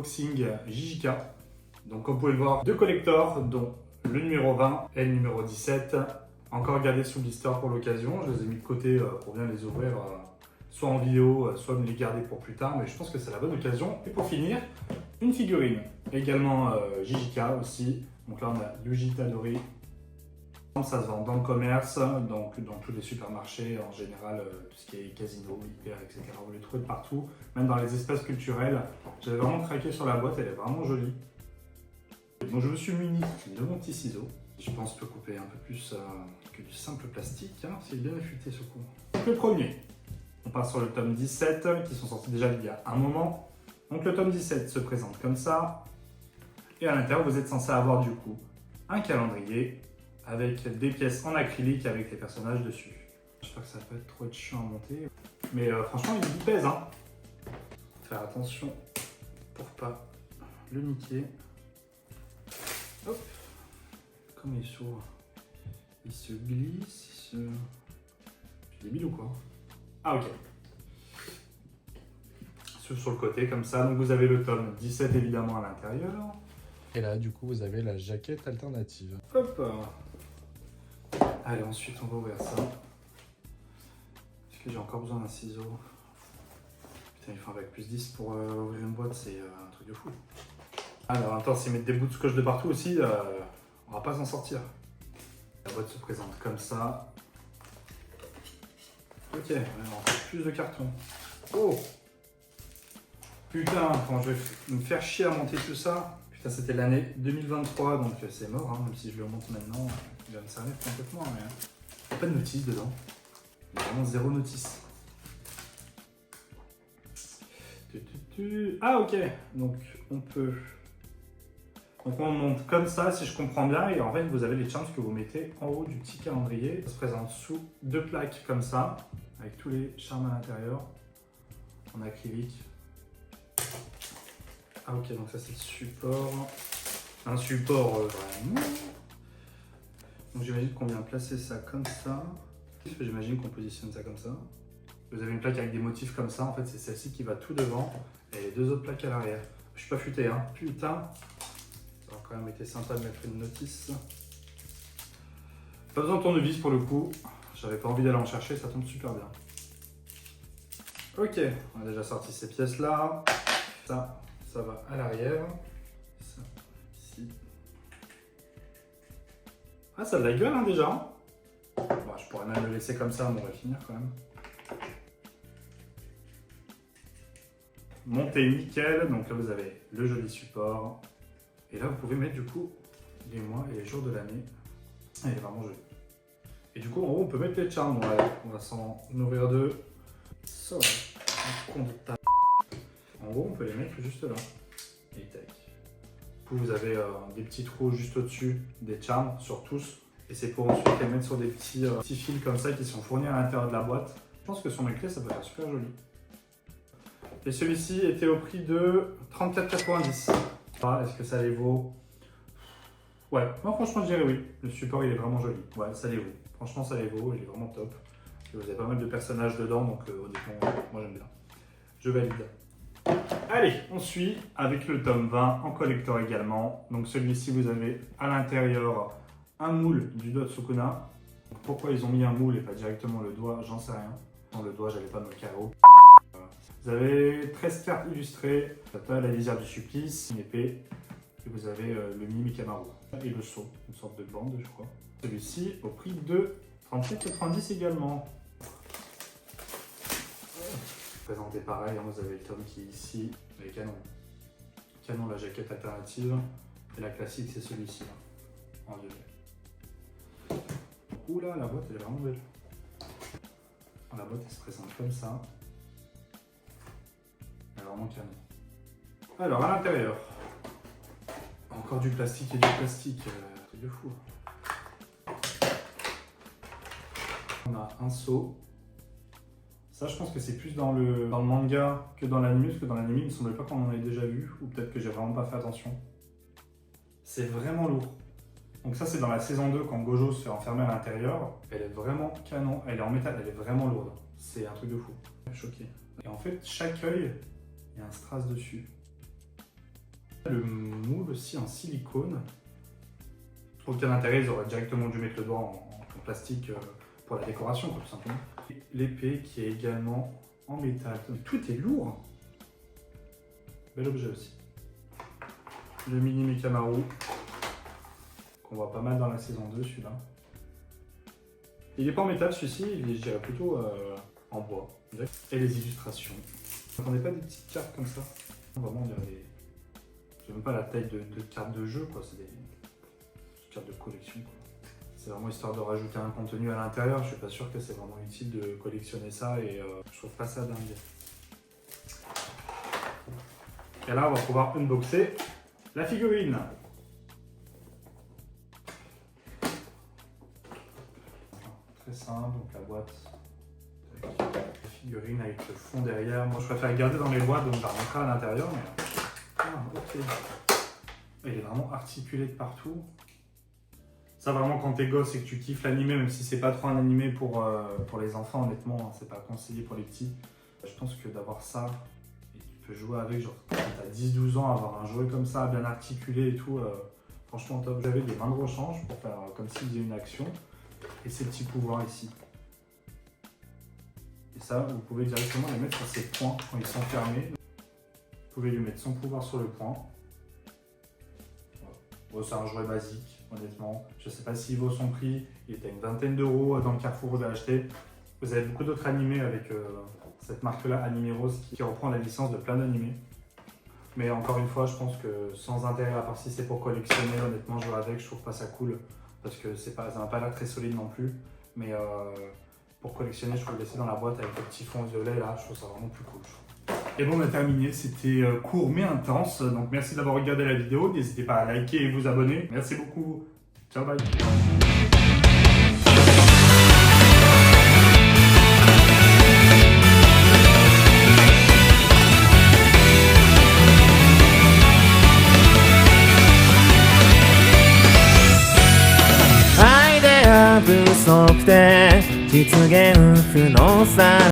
unboxing JJK. Donc comme vous pouvez le voir, deux collectors, dont le numéro 20 et le numéro 17. Encore gardés sous blister pour l'occasion. Je les ai mis de côté pour bien les ouvrir, soit en vidéo, soit me les garder pour plus tard. Mais je pense que c'est la bonne occasion. Et pour finir, une figurine. Également JJK aussi. Donc là on a Yuji Itadori. Ça se vend dans le commerce, donc dans tous les supermarchés en général, tout ce qui est casino, hyper, etc. Vous les trouvez partout, même dans les espaces culturels. J'avais vraiment craqué sur la boîte, elle est vraiment jolie. Donc je me suis muni de mon petit ciseau. Je pense peut couper un peu plus que du simple plastique, hein, c'est bien affûté ce coup. Donc le premier, on part sur le tome 17, qui sont sortis déjà il y a un moment. Donc le tome 17 se présente comme ça. Et à l'intérieur, vous êtes censé avoir du coup un calendrier avec des pièces en acrylique avec les personnages dessus. J'espère que ça va pas être trop chiant à monter. Mais franchement, il pèse. Hein. Faire attention pour pas le niquer. Hop. Comme il s'ouvre. Il se glisse, il se... C'est débile ou quoi? Ah ok. Sur le côté comme ça. Donc vous avez le tome 17 évidemment à l'intérieur. Et là, du coup, vous avez la jaquette alternative. Hop. Allez, ensuite on va ouvrir ça. Est-ce que j'ai encore besoin d'un ciseau? Putain, il faut un bac plus 10 pour ouvrir une boîte, c'est un truc de fou. Alors, attends, s'ils mettent des bouts de scotch de partout aussi, on va pas s'en sortir. La boîte se présente comme ça. Ok, encore plus de carton. Oh! Putain, quand je vais me faire chier à monter tout ça. Putain, c'était l'année 2023, donc c'est mort, hein, même si je le monte maintenant. Il va me servir complètement, mais il n'y a pas de notice dedans. Il y a vraiment zéro notice. Ah ok, donc on peut... Donc on monte comme ça si je comprends bien et en fait vous avez les charms que vous mettez en haut du petit calendrier. Ça se présente sous deux plaques comme ça, avec tous les charms à l'intérieur, en acrylique. Ah ok, donc ça c'est le support. Un support vraiment... Donc j'imagine qu'on vient placer ça comme ça. J'imagine qu'on positionne ça comme ça. Vous avez une plaque avec des motifs comme ça. En fait, c'est celle-ci qui va tout devant et les deux autres plaques à l'arrière. Je suis pas futé, hein. Putain. Ça aurait quand même été sympa de mettre une notice. Pas besoin de tournevis pour le coup. J'avais pas envie d'aller en chercher, ça tombe super bien. Ok, on a déjà sorti ces pièces-là. Ça va à l'arrière. Ça, ici. Ah, ça a de la gueule hein, déjà. Bon, je pourrais même le laisser comme ça, mais on va finir quand même. Monté nickel, donc là vous avez le joli support. Et là vous pouvez mettre du coup les mois et les jours de l'année. Elle est vraiment jolie. Et du coup en haut on peut mettre les charms. Ouais, on va s'en nourrir deux. Ça va. En gros on peut les mettre juste là. Et tac. Du coup vous avez des petits trous juste au-dessus des charms sur tous. Et c'est pour ensuite les mettre sur des petits fils comme ça qui sont fournis à l'intérieur de la boîte. Je pense que sur mes clés ça peut faire super joli. Et celui-ci était au prix de 34,90 €. Est-ce que ça les vaut? Ouais, moi franchement je dirais oui. Le support il est vraiment joli. Ouais, ça les vaut. Franchement ça les vaut, il est vraiment top. Et vous avez pas mal de personnages dedans, donc honnêtement, moi j'aime bien. Je valide. Allez, on suit avec le tome 20 en collector également. Donc celui-ci vous avez à l'intérieur un moule du doigt de Sukuna. Donc, pourquoi ils ont mis un moule et pas directement le doigt, j'en sais rien. Dans le doigt j'avais pas de mon carreau. Vous avez 13 cartes illustrées, la lisière du supplice, une épée, et vous avez le mini Mikamaru et le seau, une sorte de bande je crois. Celui-ci au prix de 37,90 € également. Présenté pareil, hein, vous avez le tome qui est ici, les canons. Canon, la jaquette alternative, et la classique c'est celui-ci, en violet. Oula, la boîte elle est vraiment belle. La boîte elle se présente comme ça. Vraiment canon. Alors à l'intérieur, encore du plastique et du plastique, truc de fou. On a un seau. Ça je pense que c'est plus dans le manga que dans l'anime, parce que dans l'anime il me semblait pas qu'on en ait déjà vu, ou peut-être que j'ai vraiment pas fait attention. C'est vraiment lourd. Donc ça c'est dans la saison 2 quand Gojo se fait enfermer à l'intérieur. Elle est vraiment canon, elle est en métal, elle est vraiment lourde. C'est un truc de fou. Choqué. Et en fait chaque œil, il y a un strass dessus. Le moule aussi en silicone. Aucun intérêt, ils auraient directement dû mettre le doigt en plastique pour la décoration, quoi, tout simplement. L'épée qui est également en métal. Tout est lourd. Bel objet aussi. Le mini Mekamaru, qu'on voit pas mal dans la saison 2, celui-là. Il n'est pas en métal, celui-ci, il est, je dirais, plutôt en bois. Et les illustrations. Vous n'entendez pas des petites cartes comme ça? Vraiment, on dirait des... C'est même pas la taille de cartes de jeu, quoi. C'est des cartes de collection, quoi. C'est vraiment histoire de rajouter un contenu à l'intérieur. Je suis pas sûr que c'est vraiment utile de collectionner ça et je trouve pas ça dingue. Et là, on va pouvoir unboxer la figurine. Très simple, donc la boîte. La figurine avec le fond derrière. Moi, je préfère garder dans les boîtes, donc je la remettrai à l'intérieur. Mais... Ah, ok. Il est vraiment articulé de partout. Ça, vraiment, quand t'es gosse et que tu kiffes l'animé, même si c'est pas trop un animé pour les enfants, honnêtement, hein, c'est pas conseillé pour les petits. Je pense que d'avoir ça, et tu peux jouer avec, genre, quand t'as 10-12 ans, avoir un jouet comme ça, bien articulé et tout, franchement top. J'avais des mains de rechange pour faire comme s'il faisait une action, et ces petits pouvoirs ici. Et ça, vous pouvez directement les mettre sur ses poings quand ils sont fermés. Vous pouvez lui mettre son pouvoir sur le poing. Bon, c'est un jouet basique, honnêtement. Je ne sais pas s'il vaut son prix. Il était à une vingtaine d'euros dans le Carrefour où je l'ai acheté. Vous avez beaucoup d'autres animés avec cette marque-là, Animé Rose, qui reprend la licence de plein d'animés. Mais encore une fois, je pense que sans intérêt, à part si c'est pour collectionner, honnêtement, jouer avec, je trouve pas ça cool. Parce que ça n'a pas l'air très solide non plus. Mais pour collectionner, je trouve le laisser dans la boîte avec le petit fond violet, là, je trouve ça vraiment plus cool. Et bon, on a terminé, c'était court mais intense, donc merci d'avoir regardé la vidéo, n'hésitez pas à liker et vous abonner, merci beaucoup, ciao bye.アイデア不足で実現不能さ